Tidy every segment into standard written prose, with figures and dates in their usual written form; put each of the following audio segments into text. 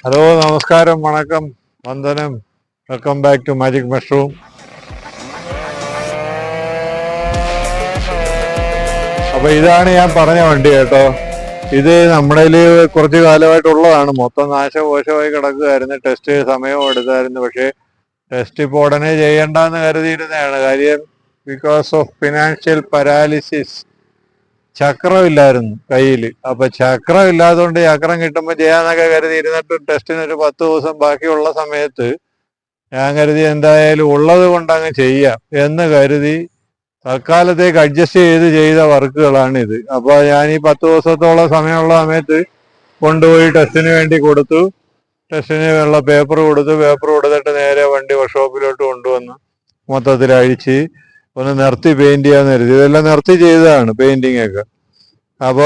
Hello, നമസ്കാരം, വണക്കം, വന്ദനം. Welcome back to Magic Mushroom. അപ്പൊ ഇതാണ് ഞാൻ പറഞ്ഞ വണ്ടി കേട്ടോ. ഇത് നമ്മുടെ കുറച്ച് കാലമായിട്ടുള്ളതാണ്. മൊത്തം നാശകോശമായി കിടക്കുകയായിരുന്നു. ടെസ്റ്റ് സമയവും എടുത്തായിരുന്നു. പക്ഷേ ടെസ്റ്റ് ഇപ്പോൾ ഉടനെ ചെയ്യണ്ടെന്ന് കരുതിയിരുന്നതാണ്. കാര്യം ബിക്കോസ് ഓഫ് ഫിനാൻഷ്യൽ പാരാലിസിസ്. ചക്രമില്ലായിരുന്നു കയ്യിൽ. അപ്പൊ ചക്രം ഇല്ലാത്തതുകൊണ്ട് ചക്രം കിട്ടുമ്പോൾ ചെയ്യാന്നൊക്കെ കരുതി ഇരുന്നിട്ട് ടെസ്റ്റിനൊരു 10 ദിവസം ബാക്കിയുള്ള സമയത്ത് ഞാൻ കരുതി എന്തായാലും ഉള്ളത് കൊണ്ട് അങ്ങ് ചെയ്യാം എന്ന് കരുതി തൽക്കാലത്തേക്ക് അഡ്ജസ്റ്റ് ചെയ്ത വർക്കുകളാണ് ഇത്. അപ്പൊ ഞാൻ ഈ 10 ദിവസത്തോളം സമയമുള്ള സമയത്ത് കൊണ്ടുപോയി ടെസ്റ്റിന് വേണ്ടി കൊടുത്തു. ടെസ്റ്റിന് ഉള്ള പേപ്പർ കൊടുത്തിട്ട് നേരെ വണ്ടി വർക്ക്ഷോപ്പിലോട്ട് കൊണ്ടുവന്ന് മൊത്തത്തിൽ അഴിച്ച് ഒന്ന് നിർത്തി പെയിന്റ് ചെയ്യാന്ന് കരുതി. ഇതെല്ലാം നിർത്തി ചെയ്തതാണ് പെയിന്റിങ് ഒക്കെ. അപ്പോ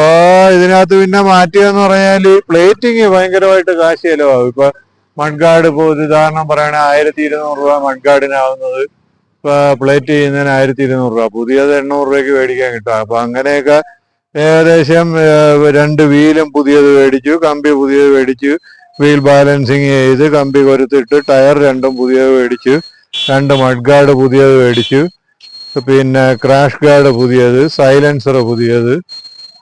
ഇതിനകത്ത് പിന്നെ മാറ്റിയെന്ന് പറഞ്ഞാല് പ്ലേറ്റിങ് ഭയങ്കരമായിട്ട് കാശ് ചെലവാകും. ഇപ്പൊ മഡ്ഗാർഡ്, ഇപ്പോൾ ഒരു ഉദാഹരണം പറയുകയാണെങ്കിൽ 1200 രൂപ മഡ്ഗാർഡിനാവുന്നത്. ഇപ്പൊ പ്ലേറ്റ് ചെയ്യുന്നതിന് 1200 രൂപ, പുതിയത് 800 രൂപയ്ക്ക് മേടിക്കാൻ കിട്ടും. അപ്പൊ അങ്ങനെയൊക്കെ ഏകദേശം 2 വീലും പുതിയത് മേടിച്ചു, കമ്പി പുതിയത് മേടിച്ചു, വീൽ ബാലൻസിങ് ചെയ്ത് കമ്പി കൊരുത്തിട്ട് ടയർ 2 പുതിയത് മേടിച്ചു, 2 മഡ്ഗാർഡ് പുതിയത് മേടിച്ചു, പിന്നെ ക്രാഷ് ഗാർഡ് പുതിയത്, സൈലൻസർ പുതിയത്,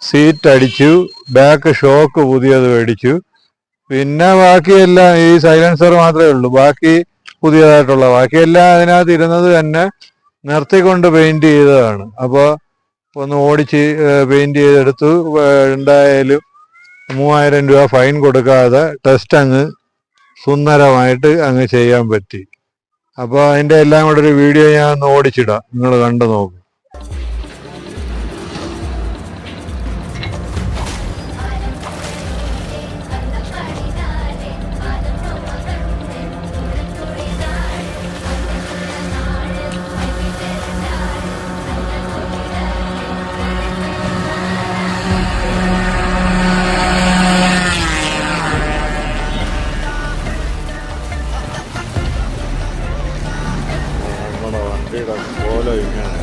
സീറ്റ് അടിച്ചു, ബാക്ക് ഷോക്ക് പുതിയത് മേടിച്ചു. പിന്നെ ബാക്കിയെല്ലാം ഈ സൈലൻസർ മാത്രമേ ഉള്ളൂ, ബാക്കി പുതിയതായിട്ടുള്ള ബാക്കിയെല്ലാം അതിനകത്ത് ഇരുന്നത് തന്നെ നിർത്തിക്കൊണ്ട് പെയിന്റ് ചെയ്തതാണ്. അപ്പോൾ ഒന്ന് ഓടിച്ച് പെയിന്റ് ചെയ്തെടുത്തു. എന്തായാലും 3000 രൂപ ഫൈൻ കൊടുക്കാതെ ടെസ്റ്റ് അങ്ങ് സുന്ദരമായിട്ട് അങ്ങ് ചെയ്യാൻ പറ്റി. അപ്പോൾ അതിൻ്റെ എല്ലാം കൂടെ ഒരു വീഡിയോ ഞാൻ ഒന്ന് ഓടിച്ചിടാം, നിങ്ങൾ കണ്ടു നോക്കും. വണ്ടിയുടെ പോലെ ഇങ്ങനെ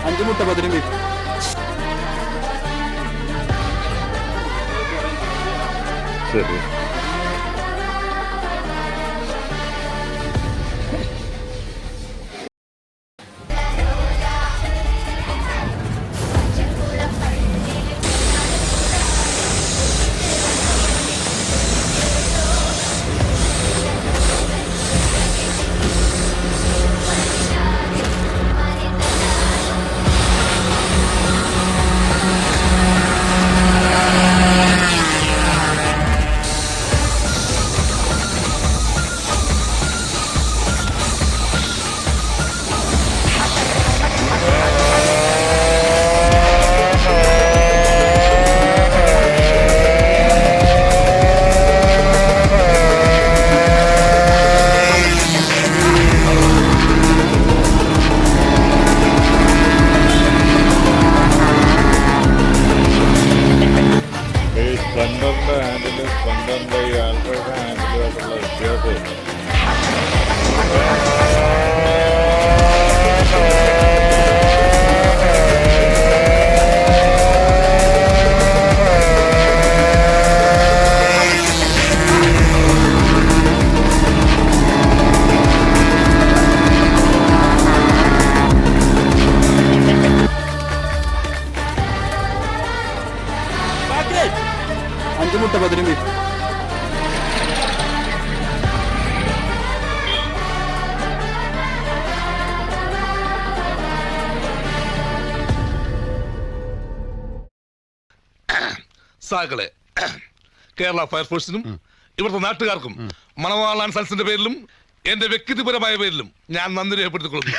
അഞ്ച് മുട്ട പതിനും ശരി. മുട്ട പതിനും ബീഫ്. സാക്കളെ, കേരള ഫയർഫോഴ്സിനും ഇവിടുത്തെ നാട്ടുകാർക്കും മണവാളാൻ സൽസിന്റെ പേരിലും എന്റെ വ്യക്തിപരമായ പേരിലും ഞാൻ നന്ദി രേഖപ്പെടുത്തിക്കൊള്ളുന്നു.